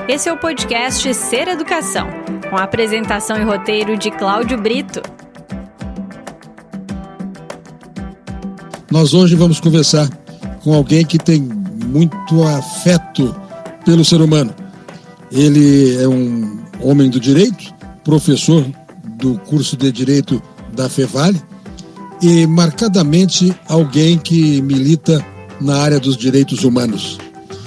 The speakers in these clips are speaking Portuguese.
Esse é o podcast Ser Educação, com a apresentação e roteiro de Cláudio Brito. Nós hoje vamos conversar com alguém que tem muito afeto pelo ser humano. Ele é um homem do direito, professor do curso de Direito da Fevale e marcadamente alguém que milita na área dos direitos humanos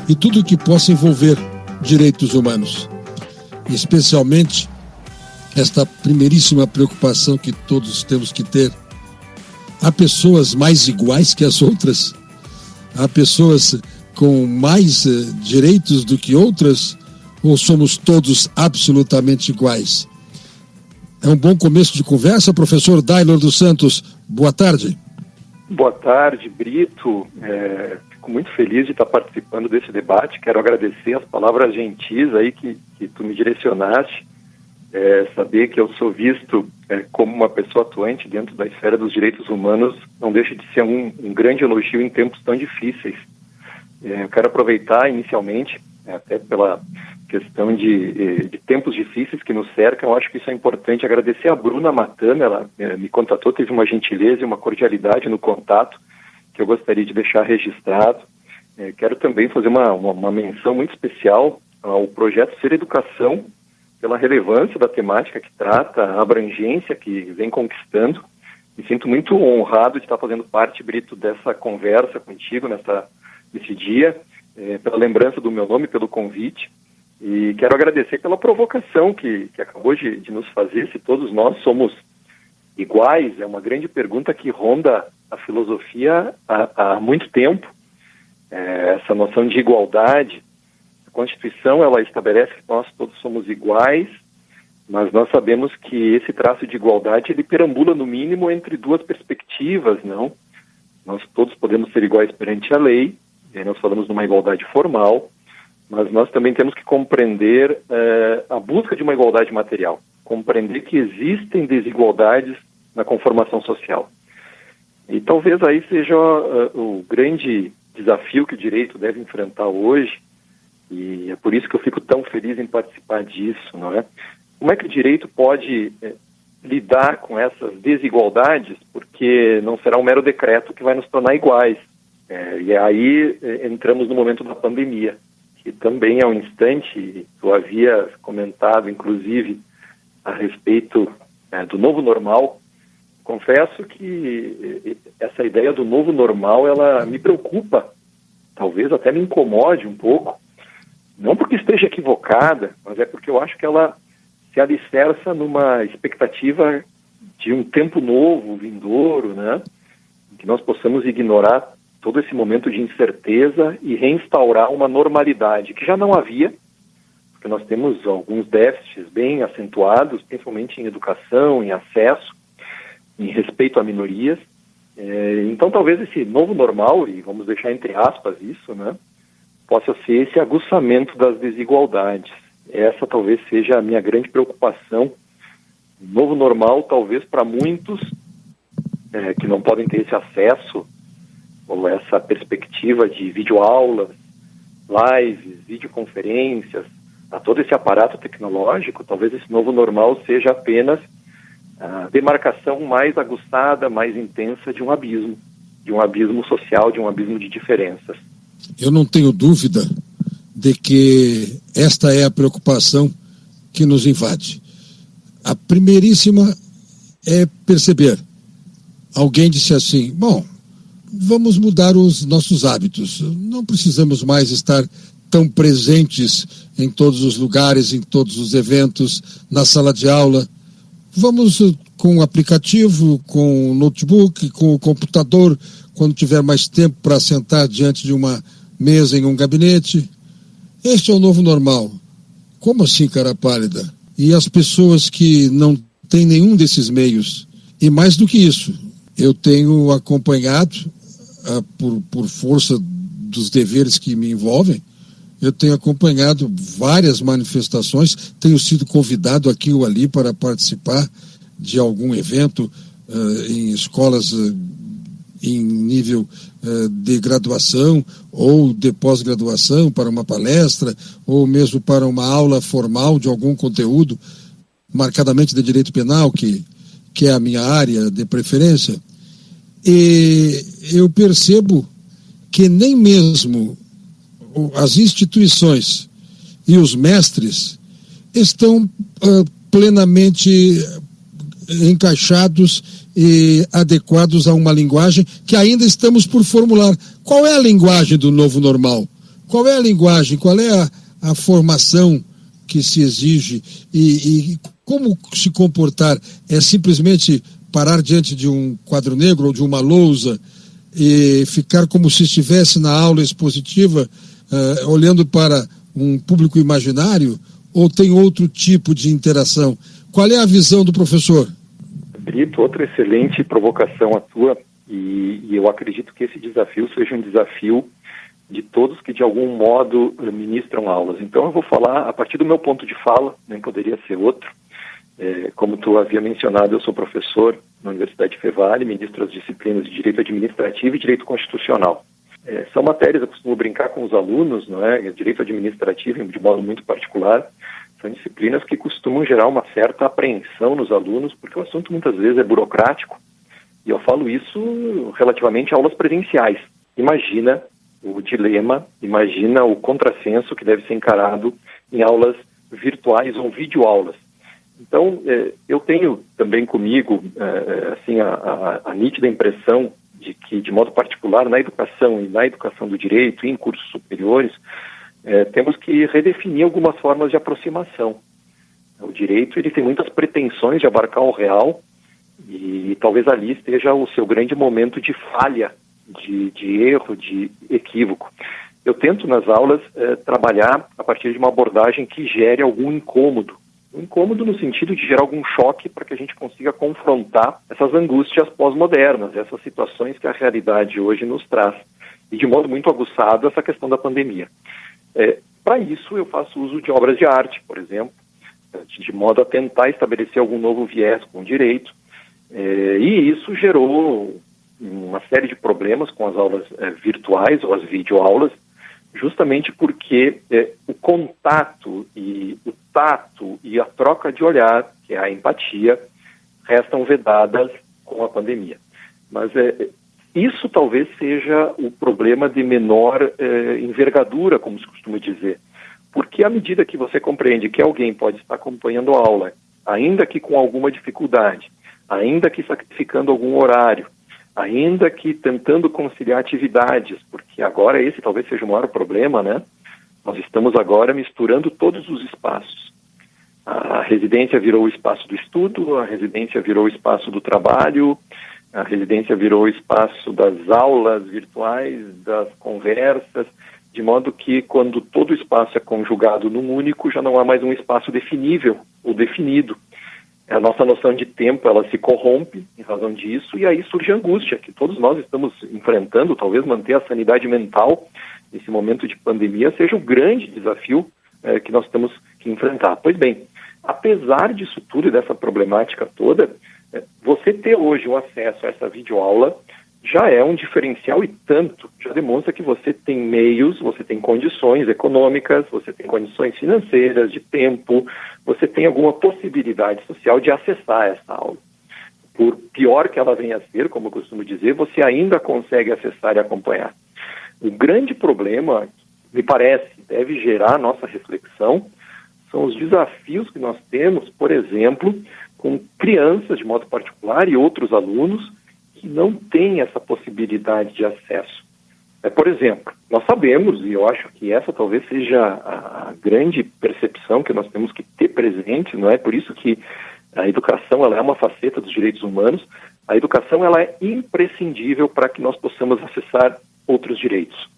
e tudo que possa envolver direitos humanos, especialmente esta primeiríssima preocupação que todos temos que ter. Há pessoas mais iguais que as outras? Há pessoas com mais direitos do que outras? Ou somos todos absolutamente iguais? É um bom começo de conversa, professor Dailor dos Santos. Boa tarde. Boa tarde, Brito. Fico muito feliz de estar participando desse debate. Quero agradecer as palavras gentis aí que tu me direcionaste. Saber que eu sou visto como uma pessoa atuante dentro da esfera dos direitos humanos não deixa de ser um grande elogio em tempos tão difíceis. Eu quero aproveitar inicialmente, até pela questão de tempos difíceis que nos cercam, eu acho que isso é importante. Agradecer a Bruna Matana, ela me contatou, teve uma gentileza e uma cordialidade no contato que eu gostaria de deixar registrado. Quero também fazer uma menção muito especial ao projeto Ser Educação, pela relevância da temática que trata, a abrangência que vem conquistando. Me sinto muito honrado de estar fazendo parte, Brito, dessa conversa contigo nesse dia, pela lembrança do meu nome, pelo convite. E quero agradecer pela provocação que acabou de nos fazer, se todos nós somos iguais. É uma grande pergunta que ronda a filosofia há muito tempo. Essa noção de igualdade. A Constituição, ela estabelece que nós todos somos iguais, mas nós sabemos que esse traço de igualdade, ele perambula no mínimo entre duas perspectivas, não? Nós todos podemos ser iguais perante a lei, e aí nós falamos numa igualdade formal, mas nós também temos que compreender a busca de uma igualdade material, compreender que existem desigualdades na conformação social. E talvez aí seja o grande desafio que o direito deve enfrentar hoje, e é por isso que eu fico tão feliz em participar disso, não é? Como é que o direito pode lidar com essas desigualdades? Porque não será um mero decreto que vai nos tornar iguais. E aí entramos no momento da pandemia, que também é um instante, eu havia comentado, inclusive, a respeito do novo normal. Confesso que essa ideia do novo normal, ela me preocupa, talvez até me incomode um pouco, não porque esteja equivocada, mas é porque eu acho que ela se alicerça numa expectativa de um tempo novo, vindouro, né? Que nós possamos ignorar todo esse momento de incerteza e reinstaurar uma normalidade que já não havia, porque nós temos alguns déficits bem acentuados, principalmente em educação, em acesso, em respeito a minorias. Então talvez esse novo normal, e vamos deixar entre aspas isso, né, possa ser esse aguçamento das desigualdades. Essa talvez seja a minha grande preocupação. Novo normal, talvez para muitos que não podem ter esse acesso ou essa perspectiva de videoaulas, lives, videoconferências, a todo esse aparato tecnológico, talvez esse novo normal seja apenas a demarcação mais aguçada, mais intensa de um abismo social, de um abismo de diferenças. Eu não tenho dúvida de que esta é a preocupação que nos invade. A primeiríssima é perceber. Alguém disse assim, bom, vamos mudar os nossos hábitos. Não precisamos mais estar tão presentes em todos os lugares, em todos os eventos, na sala de aula. Vamos com o aplicativo, com o notebook, com o computador, quando tiver mais tempo para sentar diante de uma mesa em um gabinete. Este é o novo normal. Como assim, cara pálida? E as pessoas que não têm nenhum desses meios? E mais do que isso, eu tenho acompanhado, por força dos deveres que me envolvem, eu tenho acompanhado várias manifestações, tenho sido convidado aqui ou ali para participar de algum evento em escolas em nível de graduação ou de pós-graduação, para uma palestra, ou mesmo para uma aula formal de algum conteúdo, marcadamente de direito penal, que é a minha área de preferência, e eu percebo que nem mesmo as instituições e os mestres estão plenamente encaixados e adequados a uma linguagem que ainda estamos por formular. Qual é a linguagem do novo normal? Qual é a linguagem? Qual é a formação que se exige? E como se comportar? É simplesmente parar diante de um quadro negro ou de uma lousa e ficar como se estivesse na aula expositiva, olhando para um público imaginário? Ou tem outro tipo de interação? Qual é a visão do professor? Brito, outra excelente provocação a tua, e eu acredito que esse desafio seja um desafio de todos que de algum modo ministram aulas. Então eu vou falar a partir do meu ponto de fala, nem poderia ser outro. Como tu havia mencionado, eu sou professor na Universidade Fevale, ministro as disciplinas de Direito Administrativo e Direito Constitucional. São matérias, eu costumo brincar com os alunos, não é? Direito Administrativo, de modo muito particular, são disciplinas que costumam gerar uma certa apreensão nos alunos, porque o assunto muitas vezes é burocrático, e eu falo isso relativamente a aulas presenciais. Imagina o dilema, imagina o contrassenso que deve ser encarado em aulas virtuais ou videoaulas. Então, eu tenho também comigo assim, a nítida impressão de que, de modo particular, na educação e na educação do direito e em cursos superiores, temos que redefinir algumas formas de aproximação. O direito ele tem muitas pretensões de abarcar o real e talvez ali esteja o seu grande momento de falha, de erro, de equívoco. Eu tento nas aulas trabalhar a partir de uma abordagem que gere algum incômodo. Um incômodo no sentido de gerar algum choque para que a gente consiga confrontar essas angústias pós-modernas, essas situações que a realidade hoje nos traz. E de modo muito aguçado essa questão da pandemia. Para isso eu faço uso de obras de arte, por exemplo, de modo a tentar estabelecer algum novo viés com o direito. E isso gerou uma série de problemas com as aulas virtuais ou as videoaulas, justamente porque o contato e o tato e a troca de olhar, que é a empatia, restam vedadas com a pandemia. Mas isso talvez seja o problema de menor envergadura, como se costuma dizer. Porque à medida que você compreende que alguém pode estar acompanhando a aula, ainda que com alguma dificuldade, ainda que sacrificando algum horário, ainda que tentando conciliar atividades, porque agora esse talvez seja o maior problema, né? Nós estamos agora misturando todos os espaços. A residência virou o espaço do estudo, a residência virou o espaço do trabalho, a residência virou o espaço das aulas virtuais, das conversas, de modo que quando todo o espaço é conjugado num único, já não há mais um espaço definível ou definido. A nossa noção de tempo, ela se corrompe em razão disso, e aí surge a angústia, que todos nós estamos enfrentando. Talvez manter a sanidade mental nesse momento de pandemia seja o grande desafio que nós temos que enfrentar. Pois bem, apesar disso tudo e dessa problemática toda, você ter hoje o acesso a essa videoaula já é um diferencial e tanto, já demonstra que você tem meios, você tem condições econômicas, você tem condições financeiras, de tempo, você tem alguma possibilidade social de acessar essa aula. Por pior que ela venha a ser, como eu costumo dizer, você ainda consegue acessar e acompanhar. O grande problema, me parece, deve gerar a nossa reflexão, são os desafios que nós temos, por exemplo, com crianças de modo particular e outros alunos que não têm essa possibilidade de acesso. Por exemplo, nós sabemos, e eu acho que essa talvez seja a grande percepção que nós temos que ter presente, não é? Por isso que a educação ela é uma faceta dos direitos humanos, a educação ela é imprescindível para que nós possamos acessar outros direitos,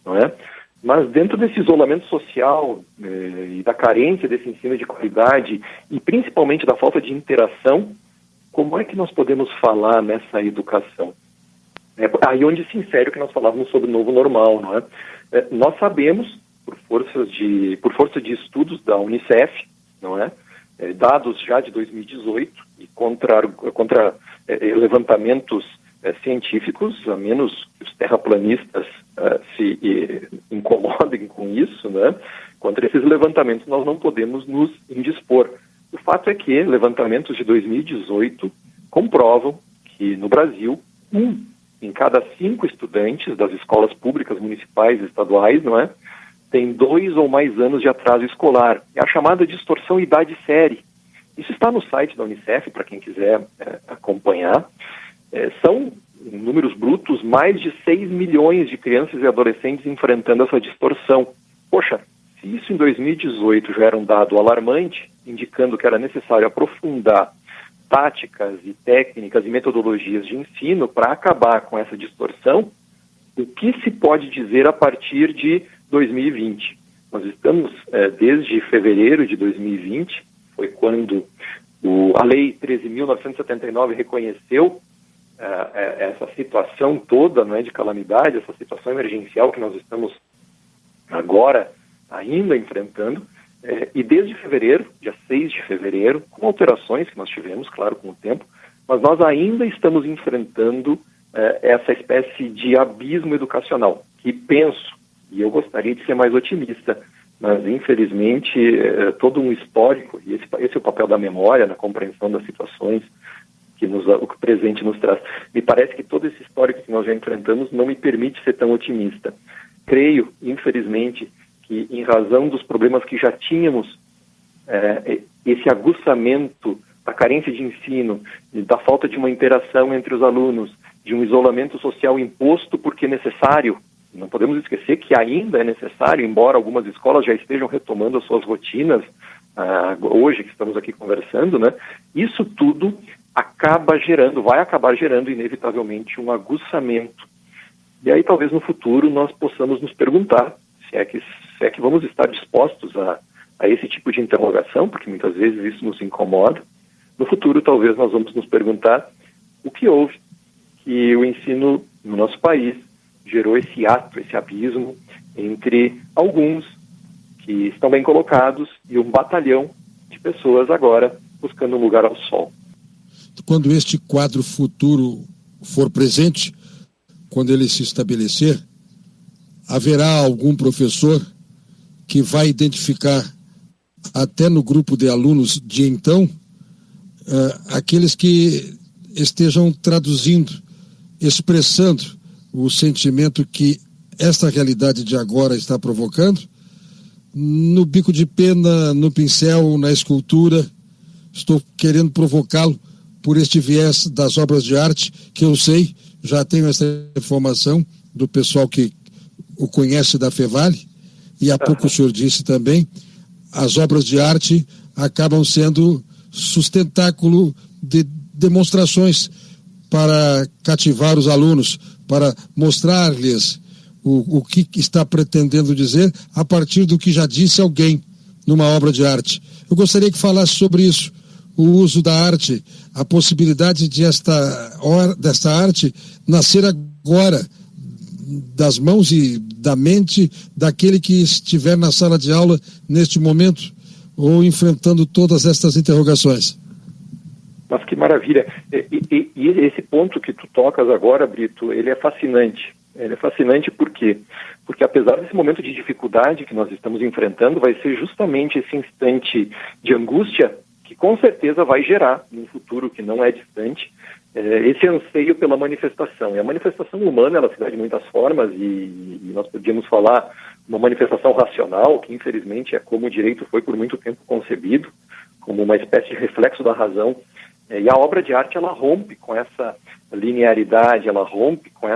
não é? Mas dentro desse isolamento social e da carência desse ensino de qualidade e principalmente da falta de interação, como é que nós podemos falar nessa educação? Aí onde se insere o que nós falávamos sobre o novo normal, não é? Nós sabemos, por força de estudos da Unicef, não é? Dados já de 2018 e contra levantamentos científicos, a menos que os terraplanistas se incomodem com isso, né? Contra esses levantamentos nós não podemos nos indispor. O fato é que levantamentos de 2018 comprovam que no Brasil, 1 em cada 5 estudantes das escolas públicas municipais e estaduais, não é, tem 2 ou mais anos de atraso escolar. É a chamada distorção idade-série. Isso está no site da Unicef, para quem quiser acompanhar. São, em números brutos, mais de 6 milhões de crianças e adolescentes enfrentando essa distorção. Poxa, se isso em 2018 já era um dado alarmante, indicando que era necessário aprofundar táticas e técnicas e metodologias de ensino para acabar com essa distorção, o que se pode dizer a partir de 2020? Nós estamos, desde fevereiro de 2020, foi quando a Lei 13.979 reconheceu essa situação toda, não é, de calamidade, essa situação emergencial que nós estamos agora ainda enfrentando, e desde fevereiro, dia 6 de fevereiro, com alterações que nós tivemos, claro, com o tempo, mas nós ainda estamos enfrentando essa espécie de abismo educacional, que penso, e eu gostaria de ser mais otimista, mas infelizmente todo um histórico, e esse é o papel da memória na compreensão das situações que o presente nos traz. Me parece que todo esse histórico que nós já enfrentamos não me permite ser tão otimista. Creio, infelizmente, que em razão dos problemas que já tínhamos, esse aguçamento da carência de ensino, da falta de uma interação entre os alunos, de um isolamento social imposto porque necessário, não podemos esquecer que ainda é necessário, embora algumas escolas já estejam retomando as suas rotinas, hoje que estamos aqui conversando, né? Isso tudo vai acabar gerando inevitavelmente um aguçamento. E aí talvez no futuro nós possamos nos perguntar se é que vamos estar dispostos a esse tipo de interrogação, porque muitas vezes isso nos incomoda. No futuro talvez nós vamos nos perguntar o que houve que o ensino no nosso país gerou esse ato, esse abismo entre alguns que estão bem colocados e um batalhão de pessoas agora buscando um lugar ao sol. Quando este quadro futuro for presente, quando ele se estabelecer, haverá algum professor que vai identificar, até no grupo de alunos de então, aqueles que estejam traduzindo, expressando o sentimento que esta realidade de agora está provocando, no bico de pena, no pincel, na escultura. Estou querendo provocá-lo por este viés das obras de arte, que eu sei, já tenho essa informação do pessoal que o conhece da Fevale, e há pouco o senhor disse também, as obras de arte acabam sendo sustentáculo de demonstrações para cativar os alunos, para mostrar-lhes o que está pretendendo dizer a partir do que já disse alguém numa obra de arte. Eu gostaria que falasse sobre isso, o uso da arte, a possibilidade de desta arte nascer agora, das mãos e da mente daquele que estiver na sala de aula neste momento, ou enfrentando todas estas interrogações. Mas que maravilha. E esse ponto que tu tocas agora, Brito, ele é fascinante. Ele é fascinante por quê? Porque apesar desse momento de dificuldade que nós estamos enfrentando, vai ser justamente esse instante de angústia que com certeza vai gerar, num futuro que não é distante, esse anseio pela manifestação. E a manifestação humana, ela se dá de muitas formas, e nós podíamos falar uma manifestação racional, que infelizmente é como o direito foi por muito tempo concebido, como uma espécie de reflexo da razão. E a obra de arte, ela rompe com essa linearidade, ela rompe com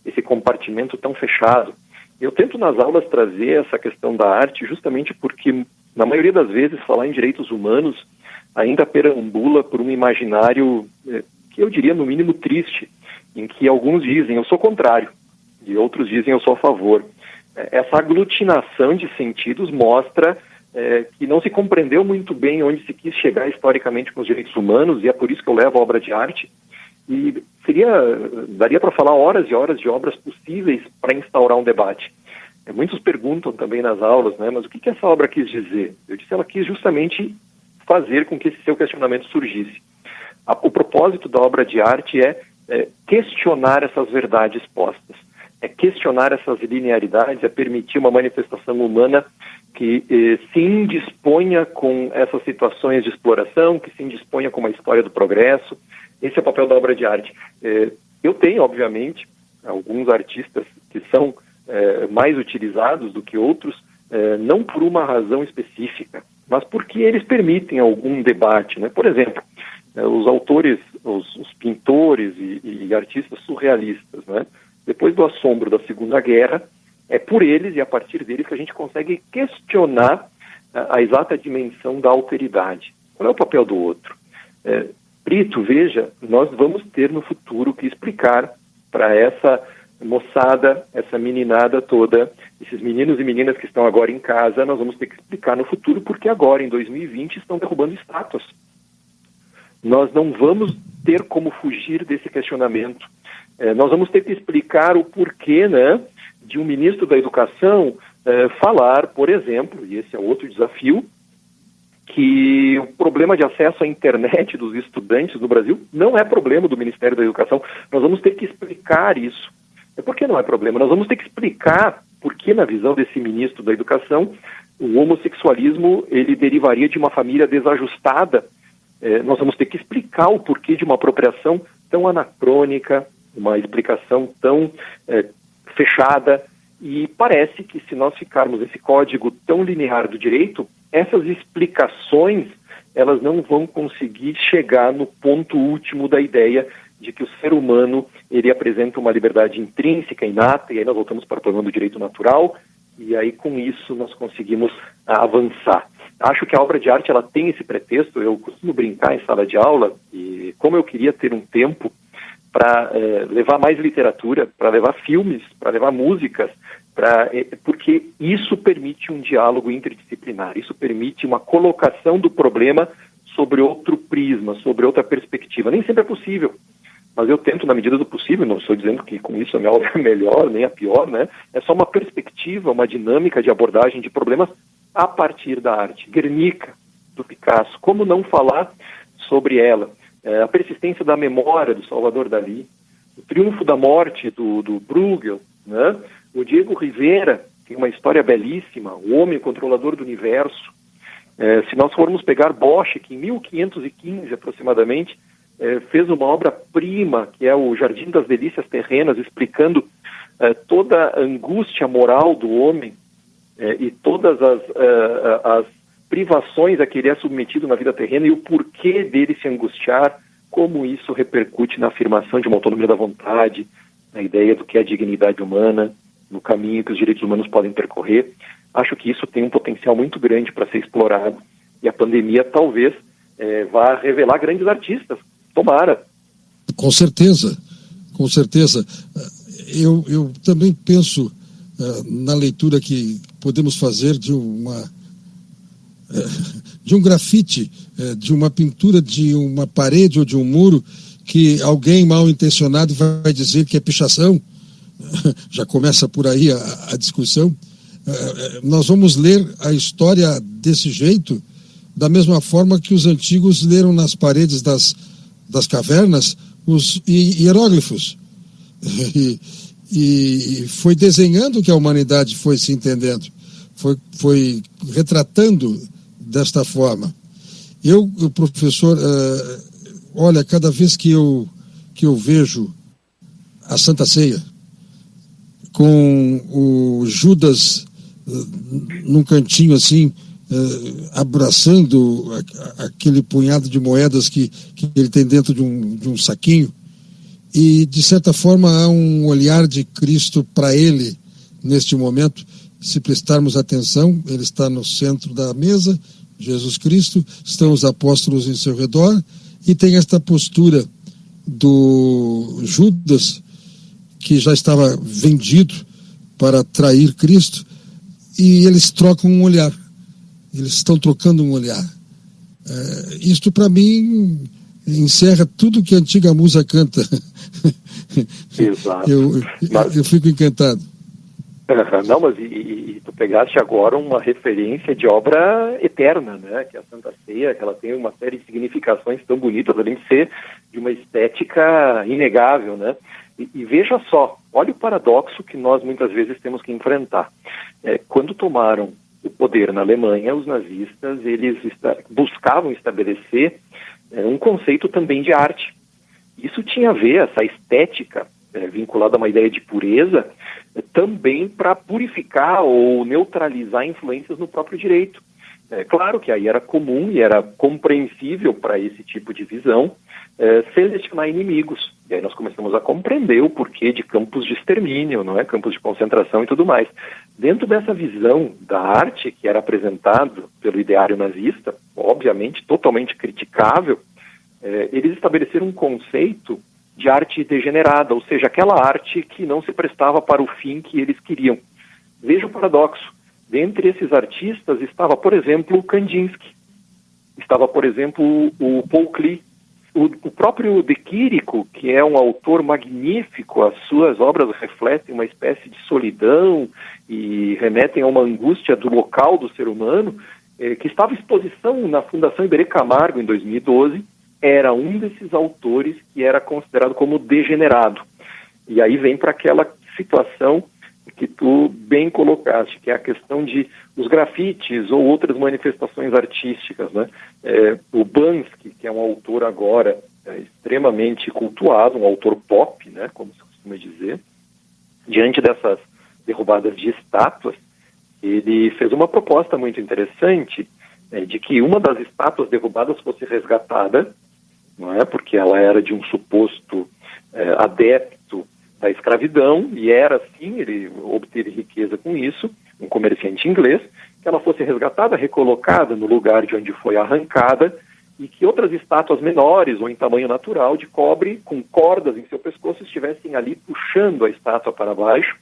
esse compartimento tão fechado. Eu tento nas aulas trazer essa questão da arte justamente porque, na maioria das vezes, falar em direitos humanos ainda perambula por um imaginário que eu diria, no mínimo, triste, em que alguns dizem, eu sou contrário, e outros dizem, eu sou a favor. Essa aglutinação de sentidos mostra que não se compreendeu muito bem onde se quis chegar historicamente com os direitos humanos, e é por isso que eu levo a obra de arte. E daria para falar horas e horas de obras possíveis para instaurar um debate. Muitos perguntam também nas aulas, né, mas o que essa obra quis dizer? Eu disse, ela quis justamente fazer com que esse seu questionamento surgisse. O propósito da obra de arte é questionar essas verdades postas, é questionar essas linearidades, é permitir uma manifestação humana que se indisponha com essas situações de exploração, que se indisponha com uma história do progresso. Esse é o papel da obra de arte. Eu tenho, obviamente, alguns artistas que são mais utilizados do que outros, não por uma razão específica, mas porque eles permitem algum debate, né? Por exemplo, os autores, os pintores e artistas surrealistas, né? Depois do assombro da Segunda Guerra, é por eles e a partir deles que a gente consegue questionar a exata dimensão da alteridade. Qual é o papel do outro? Brito, veja, nós vamos ter no futuro que explicar para essa moçada, essa meninada toda, esses meninos e meninas que estão agora em casa, nós vamos ter que explicar no futuro porque agora, em 2020, estão derrubando estátuas. Nós não vamos ter como fugir desse questionamento. Nós vamos ter que explicar o porquê, né, de um ministro da Educação falar, por exemplo, e esse é outro desafio, que o problema de acesso à internet dos estudantes no Brasil não é problema do Ministério da Educação. Nós vamos ter que explicar isso. Por que não é problema? Nós vamos ter que explicar por que, na visão desse ministro da Educação, o homossexualismo ele derivaria de uma família desajustada. Nós vamos ter que explicar o porquê de uma apropriação tão anacrônica, uma explicação tão fechada, e parece que se nós ficarmos nesse código tão linear do direito, essas explicações elas não vão conseguir chegar no ponto último da ideia de que o ser humano ele apresenta uma liberdade intrínseca, inata, e aí nós voltamos para o problema do direito natural, e aí com isso nós conseguimos avançar. Acho que a obra de arte ela tem esse pretexto. Eu costumo brincar em sala de aula, e como eu queria ter um tempo para levar mais literatura, para levar filmes, para levar músicas, porque isso permite um diálogo interdisciplinar, isso permite uma colocação do problema sobre outro prisma, sobre outra perspectiva. Nem sempre é possível, mas eu tento na medida do possível. Não estou dizendo que com isso a minha obra é melhor, nem a pior, né? É só uma perspectiva, uma dinâmica de abordagem de problemas a partir da arte. Guernica, do Picasso, como não falar sobre ela? A persistência da memória do Salvador Dalí, o triunfo da morte do Bruegel, né? O Diego Rivera tem uma história belíssima, o homem controlador do universo. Se nós formos pegar Bosch, que em 1515 aproximadamente fez uma obra-prima, que é o Jardim das Delícias Terrenas, explicando toda a angústia moral do homem e todas as privações a que ele é submetido na vida terrena e o porquê dele se angustiar, como isso repercute na afirmação de uma autonomia da vontade, na ideia do que é a dignidade humana, no caminho que os direitos humanos podem percorrer. Acho que isso tem um potencial muito grande para ser explorado, e a pandemia talvez vá revelar grandes artistas. Tomara. Com certeza, com certeza. Eu também penso na leitura que podemos fazer de um grafite, de uma pintura de uma parede ou de um muro, que alguém mal intencionado vai dizer que é pichação. Já começa por aí a discussão. Nós vamos ler a história desse jeito, da mesma forma que os antigos leram nas paredes das cavernas os hieróglifos. E foi desenhando que a humanidade foi se entendendo, foi retratando desta forma. Professor, olha, cada vez que eu vejo a Santa Ceia, com o Judas num cantinho assim, abraçando aquele punhado de moedas que ele tem dentro de um saquinho, e de certa forma há um olhar de Cristo para ele neste momento. Se prestarmos atenção, ele está no centro da mesa, Jesus Cristo, estão os apóstolos em seu redor, e tem esta postura do Judas, que já estava vendido para trair Cristo, e eles trocam um olhar. Eles estão trocando um olhar. Isto, para mim, encerra tudo que a antiga musa canta. Exato. Eu fico encantado. Não, mas e tu pegaste agora uma referência de obra eterna, né? Que é a Santa Ceia, que ela tem uma série de significações tão bonitas, além de ser de uma estética inegável, né? E veja só, olha o paradoxo que nós muitas vezes temos que enfrentar. Quando tomaram o poder na Alemanha, os nazistas, eles buscavam estabelecer um conceito também de arte. Isso tinha a ver, essa estética vinculada a uma ideia de pureza, também para purificar ou neutralizar influências no próprio direito. Claro que aí era comum e era compreensível para esse tipo de visão selecionar inimigos. E aí nós começamos a compreender o porquê de campos de extermínio, não é? Campos de concentração e tudo mais. Dentro dessa visão da arte que era apresentado pelo ideário nazista, obviamente totalmente criticável, eles estabeleceram um conceito de arte degenerada, ou seja, aquela arte que não se prestava para o fim que eles queriam. Veja o paradoxo. Dentre esses artistas estava, por exemplo, o Kandinsky, estava, por exemplo, o Paul Klee, o próprio De Chirico, que é um autor magnífico, as suas obras refletem uma espécie de solidão e remetem a uma angústia do local do ser humano, que estava em exposição na Fundação Iberê Camargo em 2012, era um desses autores que era considerado como degenerado. E aí vem para aquela situação que tu bem colocaste, que é a questão de os grafites ou outras manifestações artísticas, né? O Bansky, que é um autor agora extremamente cultuado, um autor pop, né, como se costuma dizer, diante dessas derrubadas de estátuas, ele fez uma proposta muito interessante de que uma das estátuas derrubadas fosse resgatada, não é? Porque ela era de um suposto adepto da escravidão, e era assim, ele obteve riqueza com isso, um comerciante inglês, que ela fosse resgatada, recolocada no lugar de onde foi arrancada, e que outras estátuas menores ou em tamanho natural de cobre, com cordas em seu pescoço, estivessem ali puxando a estátua para baixo,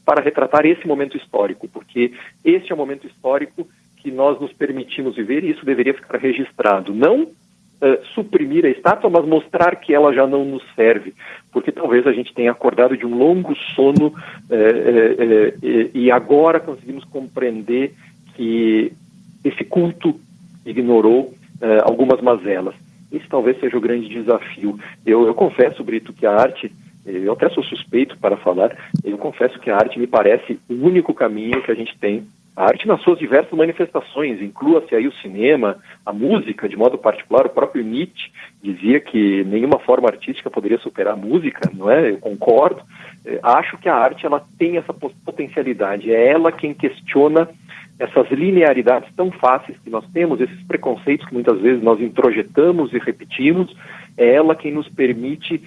para retratar esse momento histórico, porque esse é o momento histórico que nós nos permitimos viver, e isso deveria ficar registrado. Não suprimir a estátua, mas mostrar que ela já não nos serve, porque talvez a gente tenha acordado de um longo sono e agora conseguimos compreender que esse culto ignorou algumas mazelas. Esse talvez seja o grande desafio. Eu confesso, Brito, que a arte, eu até sou suspeito para falar, eu confesso que a arte me parece o único caminho que a gente tem. A arte nas suas diversas manifestações, inclua-se aí o cinema, a música, de modo particular, o próprio Nietzsche dizia que nenhuma forma artística poderia superar a música, não é? Eu concordo. Acho que a arte ela tem essa potencialidade, é ela quem questiona essas linearidades tão fáceis que nós temos, esses preconceitos que muitas vezes nós introjetamos e repetimos, é ela quem nos permite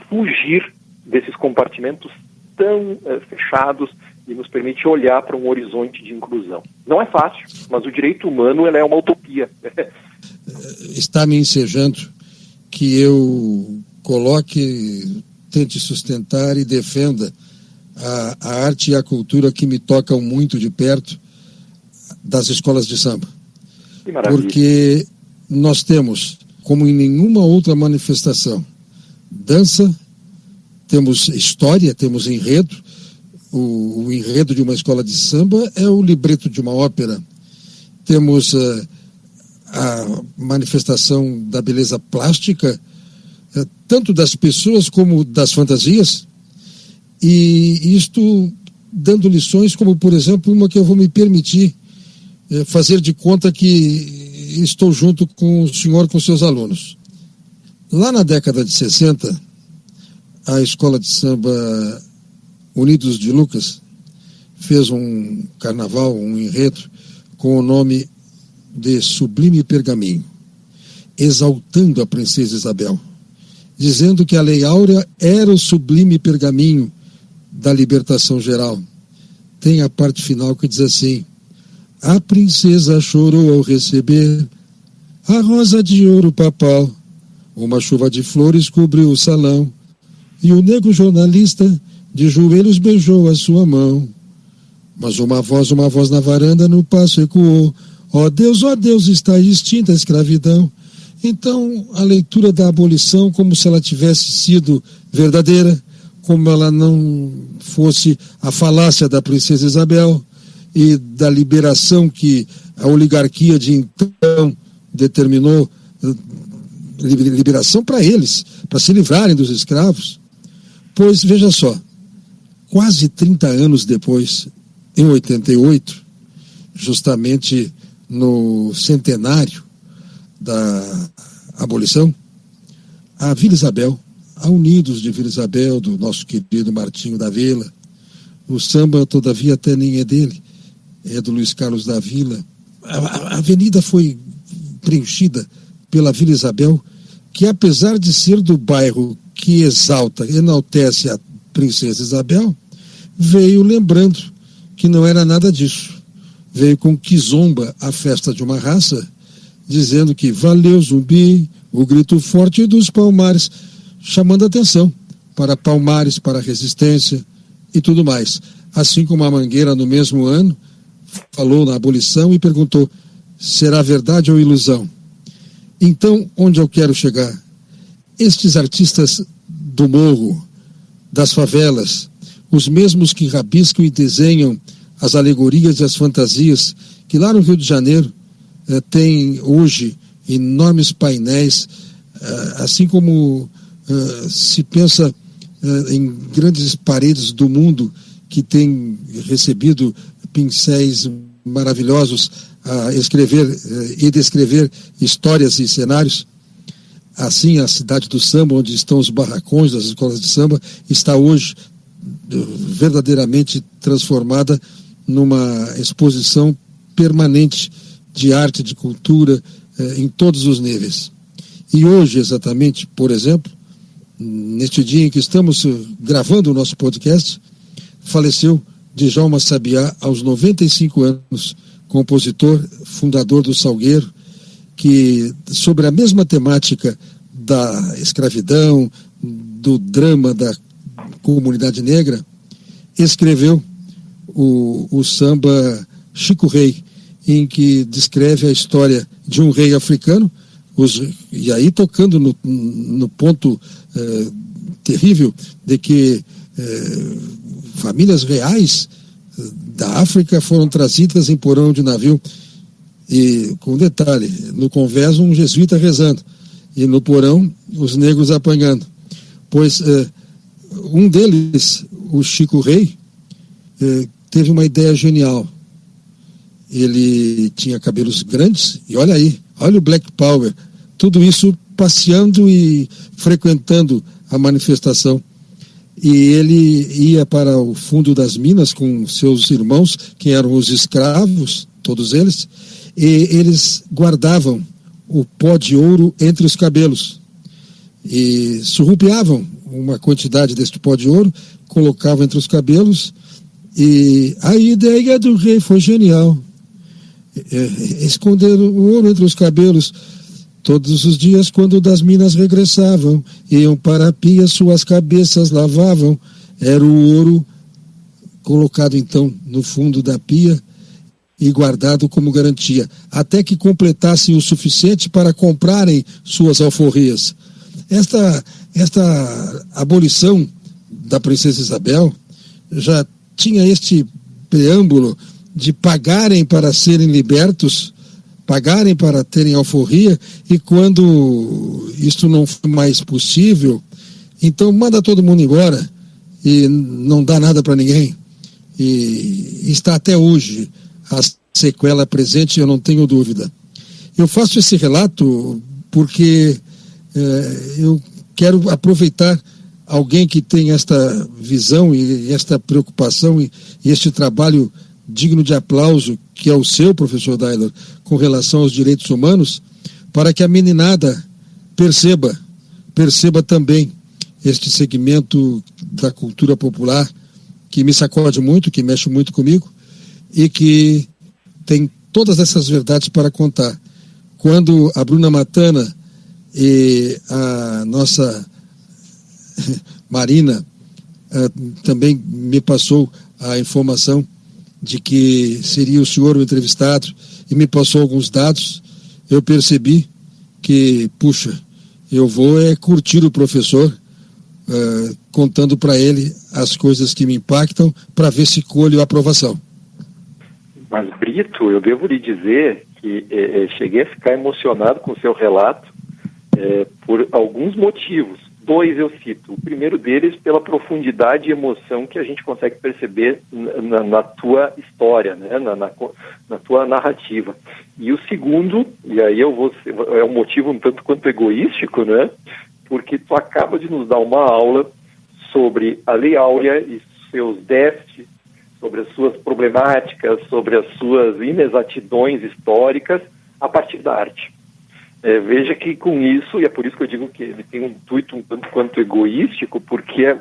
fugir desses compartimentos tão fechados e nos permite olhar para um horizonte de inclusão. Não é fácil, mas o direito humano ele é uma utopia. Está me ensejando que eu coloque, tente sustentar e defenda a arte e a cultura que me tocam muito de perto das escolas de samba. Que maravilha. Porque nós temos, como em nenhuma outra manifestação, dança, temos história, temos enredo. O enredo de uma escola de samba é o libreto de uma ópera. Temos a manifestação da beleza plástica, tanto das pessoas como das fantasias, e isto dando lições como, por exemplo, uma que eu vou me permitir fazer de conta que estou junto com o senhor, com seus alunos. Lá na década de 60, a escola de samba Unidos de Lucas fez um carnaval, um enredo, com o nome de Sublime Pergaminho, exaltando a princesa Isabel, dizendo que a Lei Áurea era o sublime pergaminho da libertação geral. Tem a parte final que diz assim: a princesa chorou ao receber a rosa de ouro papal, uma chuva de flores cobriu o salão, e o negro jornalista de joelhos beijou a sua mão. Mas uma voz na varanda no passo ecoou: ó Deus, está extinta a escravidão. Então, a leitura da abolição como se ela tivesse sido verdadeira, como ela não fosse a falácia da princesa Isabel e da liberação que a oligarquia de então determinou, liberação para eles, para se livrarem dos escravos. Pois, veja só, quase 30 anos depois, em 88, justamente no centenário da abolição, a Vila Isabel, a Unidos de Vila Isabel, do nosso querido Martinho da Vila, o samba, todavia, até nem é dele, é do Luiz Carlos da Vila. A avenida foi preenchida pela Vila Isabel, que apesar de ser do bairro que exalta, enaltece a princesa Isabel, veio lembrando que não era nada disso. Veio com Kizomba, a festa de uma raça, dizendo que valeu Zumbi, o grito forte dos Palmares, chamando atenção para Palmares, para a resistência e tudo mais. Assim como a Mangueira, no mesmo ano, falou na abolição e perguntou: será verdade ou ilusão? Então, onde eu quero chegar? Estes artistas do morro, das favelas, os mesmos que rabiscam e desenham as alegorias e as fantasias, que lá no Rio de Janeiro tem hoje enormes painéis, assim como se pensa em grandes paredes do mundo que têm recebido pincéis maravilhosos a escrever e descrever histórias e cenários. Assim, a cidade do samba, onde estão os barracões das escolas de samba, está hoje verdadeiramente transformada numa exposição permanente de arte, de cultura, em todos os níveis. E hoje, exatamente, por exemplo, neste dia em que estamos gravando o nosso podcast, faleceu Djalma Sabiá aos 95 anos, compositor, fundador do Salgueiro, que sobre a mesma temática da escravidão, do drama da comunidade negra, escreveu o samba Chico Rei, em que descreve a história de um rei africano, e aí tocando no ponto terrível de que famílias reais da África foram trazidas em porão de navio, e com detalhe, no convés um jesuíta rezando, e no porão os negros apanhando. Pois um deles, o Chico Rei, teve uma ideia genial. Ele tinha cabelos grandes, e olha aí, olha o Black Power, tudo isso passeando e frequentando a manifestação. E ele ia para o fundo das minas com seus irmãos, que eram os escravos, todos eles, e eles guardavam o pó de ouro entre os cabelos e surrupiavam uma quantidade deste pó de ouro, colocavam entre os cabelos, e a ideia do rei foi genial. Esconder o ouro entre os cabelos. Todos os dias, quando das minas regressavam, iam para a pia, suas cabeças lavavam. Era o ouro colocado, então, no fundo da pia e guardado como garantia, até que completassem o suficiente para comprarem suas alforrias. Esta abolição da princesa Isabel já tinha este preâmbulo de pagarem para serem libertos, pagarem para terem alforria, e quando isto não foi mais possível, então manda todo mundo embora e não dá nada para ninguém. E está até hoje a sequela presente, eu não tenho dúvida. Eu faço esse relato porque eu quero aproveitar alguém que tem esta visão e esta preocupação e este trabalho digno de aplauso, que é o seu, professor Dailor, com relação aos direitos humanos, para que a meninada perceba também este segmento da cultura popular que me sacode muito, que mexe muito comigo e que tem todas essas verdades para contar. Quando a Bruna Matana e a nossa Marina também me passou a informação de que seria o senhor o entrevistado e me passou alguns dados, eu percebi que, puxa, eu vou curtir o professor, contando para ele as coisas que me impactam, para ver se colho a aprovação. Mas, Brito, eu devo lhe dizer que cheguei a ficar emocionado com o seu relato por alguns motivos. 2 eu cito. O primeiro deles pela profundidade e emoção que a gente consegue perceber na tua história, né? na tua narrativa. E o segundo, e aí é um motivo um tanto quanto egoístico, né? Porque tu acaba de nos dar uma aula sobre a Lei Áurea e seus déficits, sobre as suas problemáticas, sobre as suas inexatidões históricas a partir da arte. Veja que com isso, e é por isso que eu digo que ele tem um intuito um tanto quanto egoístico, porque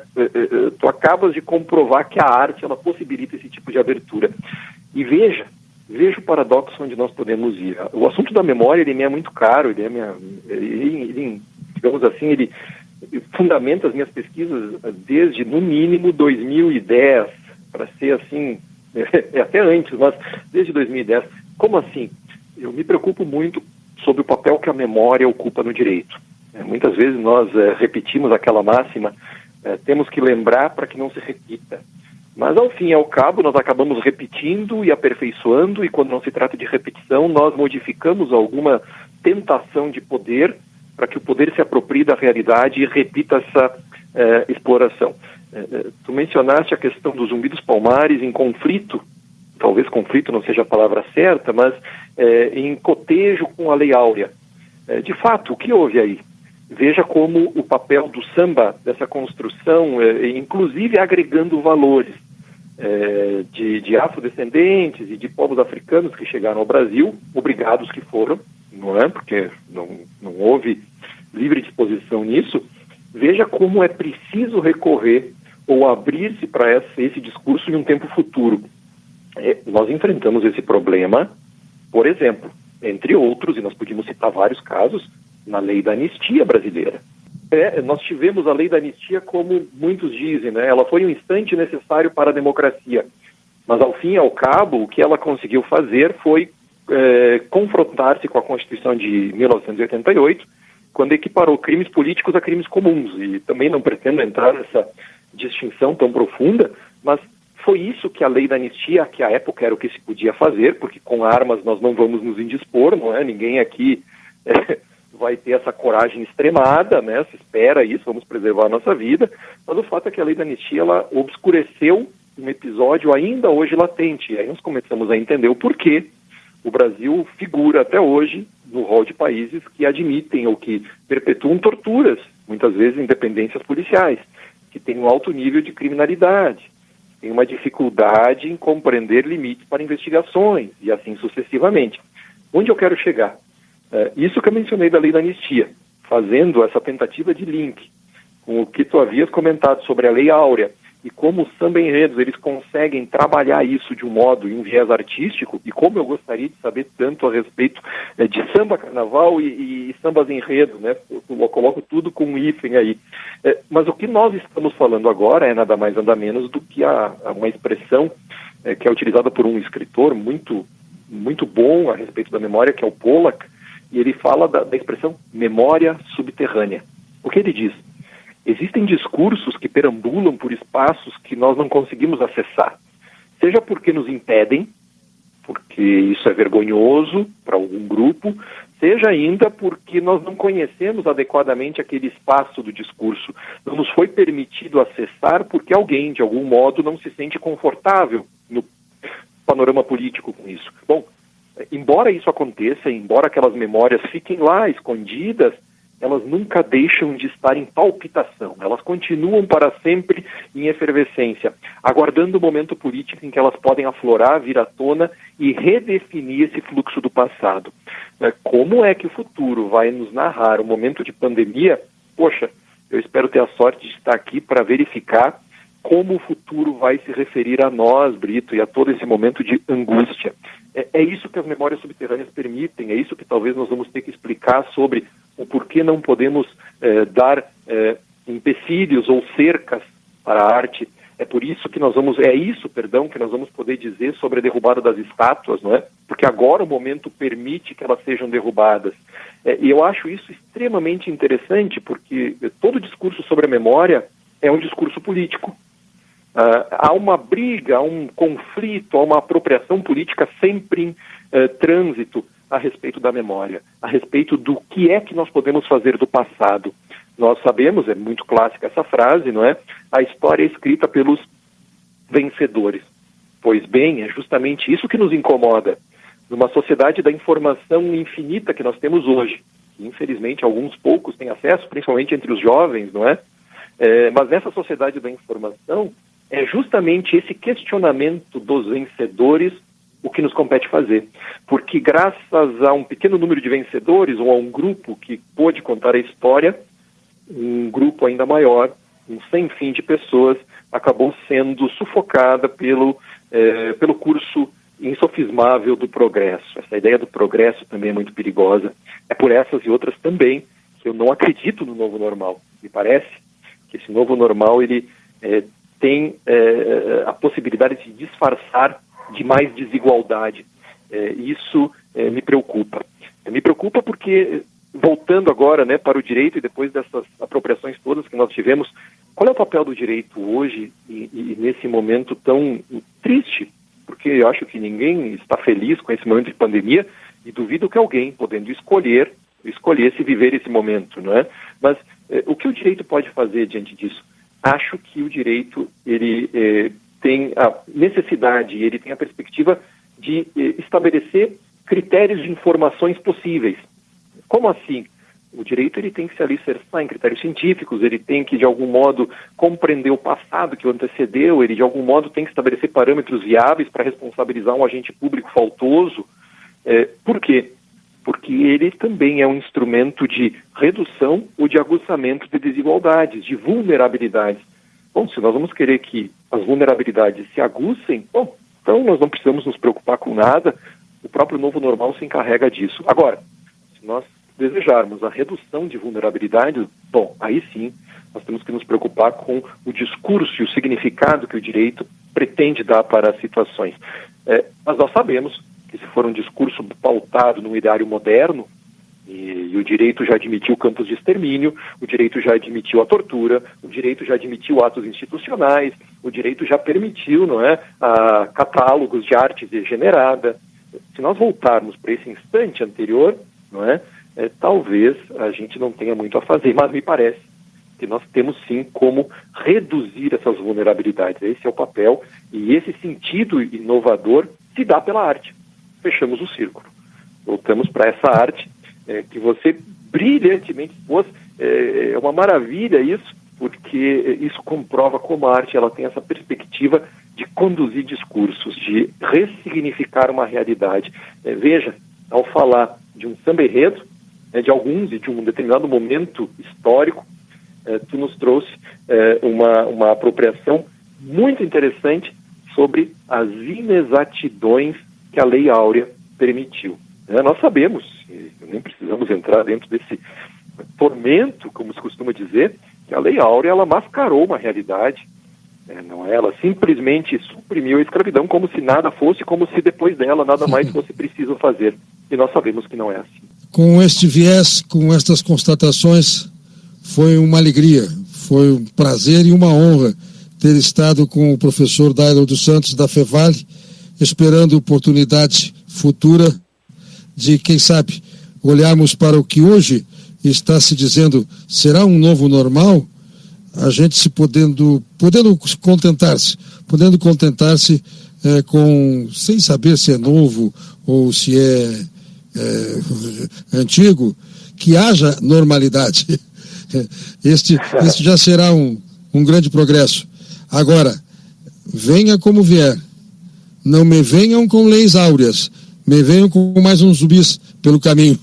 tu acabas de comprovar que a arte ela possibilita esse tipo de abertura. E veja o paradoxo onde nós podemos ir. O assunto da memória ele me é muito caro, ele digamos assim, ele fundamenta as minhas pesquisas desde, no mínimo, 2010, para ser assim, até antes, mas desde 2010. Como assim? Eu me preocupo muito sobre o papel que a memória ocupa no direito. Muitas vezes nós repetimos aquela máxima, temos que lembrar para que não se repita. Mas, ao fim e ao cabo, nós acabamos repetindo e aperfeiçoando, e quando não se trata de repetição, nós modificamos alguma tentação de poder para que o poder se aproprie da realidade e repita essa exploração. Tu mencionaste a questão dos Zumbi dos Palmares em conflito, talvez conflito não seja a palavra certa, mas em cotejo com a Lei Áurea. De fato, o que houve aí? Veja como o papel do samba, dessa construção, inclusive agregando valores de afrodescendentes e de povos africanos que chegaram ao Brasil, obrigados que foram, não é? Porque não houve livre disposição nisso. Veja como é preciso recorrer ou abrir-se para esse discurso em um tempo futuro. Nós enfrentamos esse problema, por exemplo, entre outros, e nós podíamos citar vários casos, na lei da anistia brasileira. Nós tivemos a lei da anistia, como muitos dizem, né? Ela foi um instante necessário para a democracia, mas ao fim e ao cabo, o que ela conseguiu fazer foi confrontar-se com a Constituição de 1988, quando equiparou crimes políticos a crimes comuns, e também não pretendo entrar nessa distinção tão profunda, mas foi isso que a lei da anistia, que à época era o que se podia fazer, porque com armas nós não vamos nos indispor, não é? Ninguém aqui vai ter essa coragem extremada, né? Se espera isso, vamos preservar a nossa vida, mas o fato é que a lei da anistia, ela obscureceu um episódio ainda hoje latente, e aí nós começamos a entender o porquê o Brasil figura até hoje no rol de países que admitem ou que perpetuam torturas, muitas vezes independências policiais, que têm um alto nível de criminalidade, tem uma dificuldade em compreender limites para investigações, e assim sucessivamente. Onde eu quero chegar? Isso que eu mencionei da lei da anistia, fazendo essa tentativa de link com o que tu havias comentado sobre a Lei Áurea, e como os samba-enredos, eles conseguem trabalhar isso de um modo, em um viés artístico, e como eu gostaria de saber tanto a respeito de samba, carnaval e sambas-enredo, né? Eu coloco tudo com um hífen aí. Mas o que nós estamos falando agora é nada mais nada menos do que uma expressão que é utilizada por um escritor muito, muito bom a respeito da memória, que é o Pollack, e ele fala da expressão memória subterrânea. O que ele diz? Existem discursos que perambulam por espaços que nós não conseguimos acessar, seja porque nos impedem, porque isso é vergonhoso para algum grupo, seja ainda porque nós não conhecemos adequadamente aquele espaço do discurso. Não nos foi permitido acessar porque alguém, de algum modo, não se sente confortável no panorama político com isso. Bom, embora isso aconteça, embora aquelas memórias fiquem lá escondidas, elas nunca deixam de estar em palpitação, elas continuam para sempre em efervescência, aguardando o momento político em que elas podem aflorar, vir à tona e redefinir esse fluxo do passado. Como é que o futuro vai nos narrar o momento de pandemia? Poxa, eu espero ter a sorte de estar aqui para verificar como o futuro vai se referir a nós, Brito, e a todo esse momento de angústia. É isso que as memórias subterrâneas permitem, é isso que talvez nós vamos ter que explicar sobre o porquê não podemos dar empecilhos ou cercas para a arte. Que nós vamos poder dizer sobre a derrubada das estátuas, não é? Porque agora o momento permite que elas sejam derrubadas. E eu acho isso extremamente interessante, porque todo discurso sobre a memória, é um discurso político. Há uma briga, há um conflito, há uma apropriação política sempre em trânsito a respeito da memória, a respeito do que é que nós podemos fazer do passado. Nós sabemos, é muito clássica essa frase, não é? A história é escrita pelos vencedores. Pois bem, é justamente isso que nos incomoda. Numa sociedade da informação infinita que nós temos hoje, que infelizmente alguns poucos têm acesso, principalmente entre os jovens, não é? Mas nessa sociedade da informação, é justamente esse questionamento dos vencedores o que nos compete fazer. Porque graças a um pequeno número de vencedores, ou a um grupo que pôde contar a história, um grupo ainda maior, um sem fim de pessoas, acabou sendo sufocada pelo curso insofismável do progresso. Essa ideia do progresso também é muito perigosa. É por essas e outras também que eu não acredito no novo normal. Me parece que esse novo normal ele tem a possibilidade de disfarçar de mais desigualdade. Isso me preocupa. Me preocupa porque, voltando agora, né, para o direito e depois dessas apropriações todas que nós tivemos, qual é o papel do direito hoje e nesse momento tão triste? Porque eu acho que ninguém está feliz com esse momento de pandemia e duvido que alguém, podendo escolher se viver esse momento, não é? Mas o que o direito pode fazer diante disso? Acho que o direito ele tem a necessidade, ele tem a perspectiva de estabelecer critérios de informações possíveis. Como assim? O direito ele tem que se alicerçar em critérios científicos, ele tem que, de algum modo, compreender o passado que o antecedeu, ele, de algum modo, tem que estabelecer parâmetros viáveis para responsabilizar um agente público faltoso. Por quê? Porque ele também é um instrumento de redução ou de aguçamento de desigualdades, de vulnerabilidades. Bom, se nós vamos querer que as vulnerabilidades se aguçem, bom, então nós não precisamos nos preocupar com nada, o próprio novo normal se encarrega disso. Agora, se nós desejarmos a redução de vulnerabilidades, bom, aí sim, nós temos que nos preocupar com o discurso e o significado que o direito pretende dar para as situações. Mas nós sabemos que se for um discurso pautado no ideário moderno, e o direito já admitiu campos de extermínio, o direito já admitiu a tortura, o direito já admitiu atos institucionais, o direito já permitiu, não é, catálogos de arte degenerada. Se nós voltarmos para esse instante anterior, não é, talvez a gente não tenha muito a fazer, mas me parece que nós temos sim como reduzir essas vulnerabilidades. Esse é o papel e esse sentido inovador se dá pela arte. Fechamos o círculo. Voltamos para essa arte que você brilhantemente expôs. É uma maravilha isso, porque isso comprova como a arte ela tem essa perspectiva de conduzir discursos, de ressignificar uma realidade. Veja, ao falar de um samba-enredo, de alguns e de um determinado momento histórico, tu nos trouxe uma apropriação muito interessante sobre as inexatidões que a Lei Áurea permitiu. Nós sabemos, nem precisamos entrar dentro desse tormento, como se costuma dizer, que a Lei Áurea ela mascarou uma realidade. Não é? Ela simplesmente suprimiu a escravidão como se nada fosse, como se depois dela nada mais fosse preciso fazer. E nós sabemos que não é assim. Com este viés, com estas constatações, foi uma alegria, foi um prazer e uma honra ter estado com o professor Dairo dos Santos da FEVALE, esperando oportunidade futura de, quem sabe, olharmos para o que hoje está se dizendo será um novo normal, a gente se podendo contentar-se com, sem saber se é novo ou se é antigo, que haja normalidade. Este já será um grande progresso. Agora, venha como vier, não me venham com leis áureas, me venham com mais uns zumbis pelo caminho.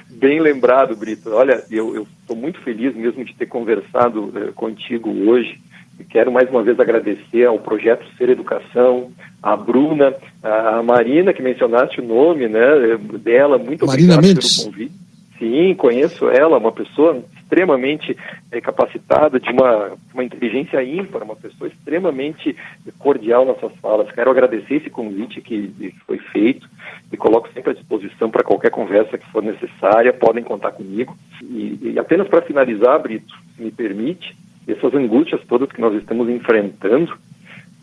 Bem lembrado, Brito. Olha, eu estou muito feliz mesmo de ter conversado contigo hoje. E quero mais uma vez agradecer ao Projeto Ser Educação, a Bruna, a Marina, que mencionaste o nome, né, dela. Muito Marina obrigado Mendes. pelo convite. Sim, conheço ela, uma pessoa extremamente capacitada, de uma inteligência ímpar, uma pessoa extremamente cordial nas suas falas. Quero agradecer esse convite que foi feito. Me coloco sempre à disposição para qualquer conversa que for necessária. Podem contar comigo. E apenas para finalizar, Brito, me permite, essas angústias todas que nós estamos enfrentando,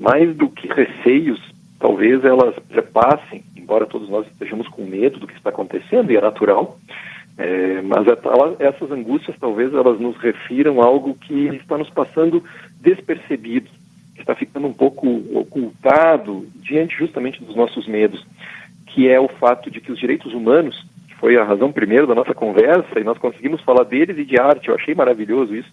mais do que receios, talvez elas passem, embora todos nós estejamos com medo do que está acontecendo, e é natural, mas essas angústias talvez elas nos refiram a algo que está nos passando despercebido, que está ficando um pouco ocultado diante justamente dos nossos medos, que é o fato de que os direitos humanos, que foi a razão primeira da nossa conversa, e nós conseguimos falar deles e de arte, eu achei maravilhoso isso,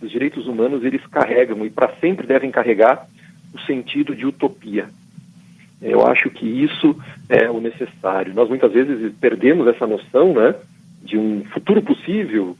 os direitos humanos eles carregam, e para sempre devem carregar, o sentido de utopia. Eu acho que isso é o necessário. Nós muitas vezes perdemos essa noção, né, de um futuro possível,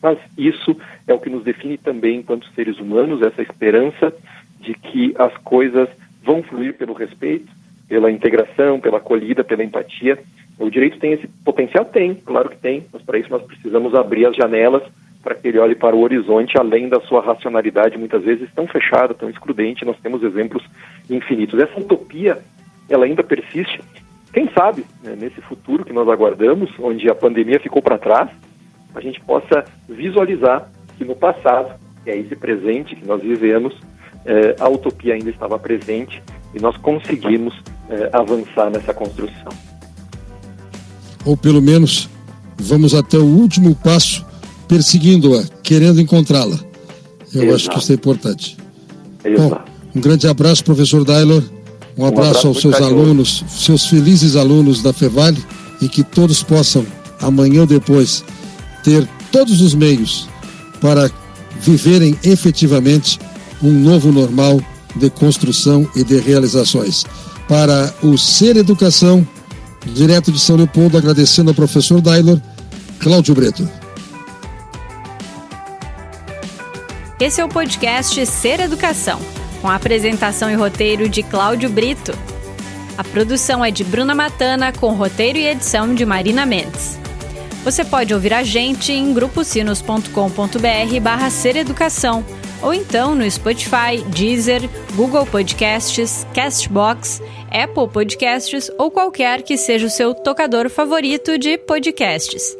mas isso é o que nos define também enquanto seres humanos, essa esperança de que as coisas vão fluir pelo respeito, pela integração, pela acolhida, pela empatia. O direito tem esse potencial? Tem, claro que tem, mas para isso nós precisamos abrir as janelas para que ele olhe para o horizonte, além da sua racionalidade, muitas vezes tão fechada, tão excludente. Nós temos exemplos infinitos. Essa utopia, ela ainda persiste. Quem sabe, né, nesse futuro que nós aguardamos, onde a pandemia ficou para trás, a gente possa visualizar que no passado, que é esse presente que nós vivemos, a utopia ainda estava presente e nós conseguimos avançar nessa construção. Ou pelo menos, vamos até o último passo, perseguindo-a, querendo encontrá-la. Eu acho que isso é importante. Bom, um grande abraço, professor Dailor. Um abraço aos seus alunos, seus felizes alunos da Fevale, e que todos possam, amanhã ou depois, ter todos os meios para viverem efetivamente um novo normal de construção e de realizações. Para o Ser Educação, direto de São Leopoldo, agradecendo ao professor Dailor, Cláudio Brito. Esse é o podcast Ser Educação, com a apresentação e roteiro de Cláudio Brito. A produção é de Bruna Matana, com roteiro e edição de Marina Mendes. Você pode ouvir a gente em gruposinos.com.br/sereducação ou então no Spotify, Deezer, Google Podcasts, Castbox, Apple Podcasts ou qualquer que seja o seu tocador favorito de podcasts.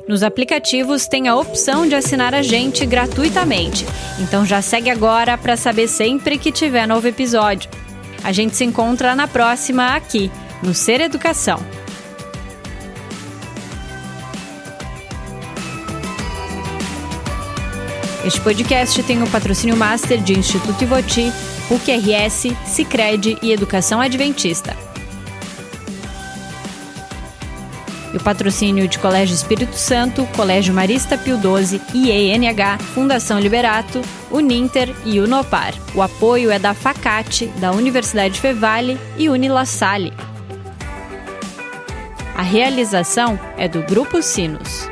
Nos aplicativos tem a opção de assinar a gente gratuitamente, então já segue agora para saber sempre que tiver novo episódio. A gente se encontra na próxima aqui, no Ser Educação. Este podcast tem o patrocínio master de Instituto Ivoti, PUC-RS, Sicredi e Educação Adventista. E o patrocínio de Colégio Espírito Santo, Colégio Marista Pio XII, IENH, Fundação Liberato, Uninter e Unopar. O apoio é da FACAT, da Universidade Fevale e Unilassalle. A realização é do Grupo Sinos.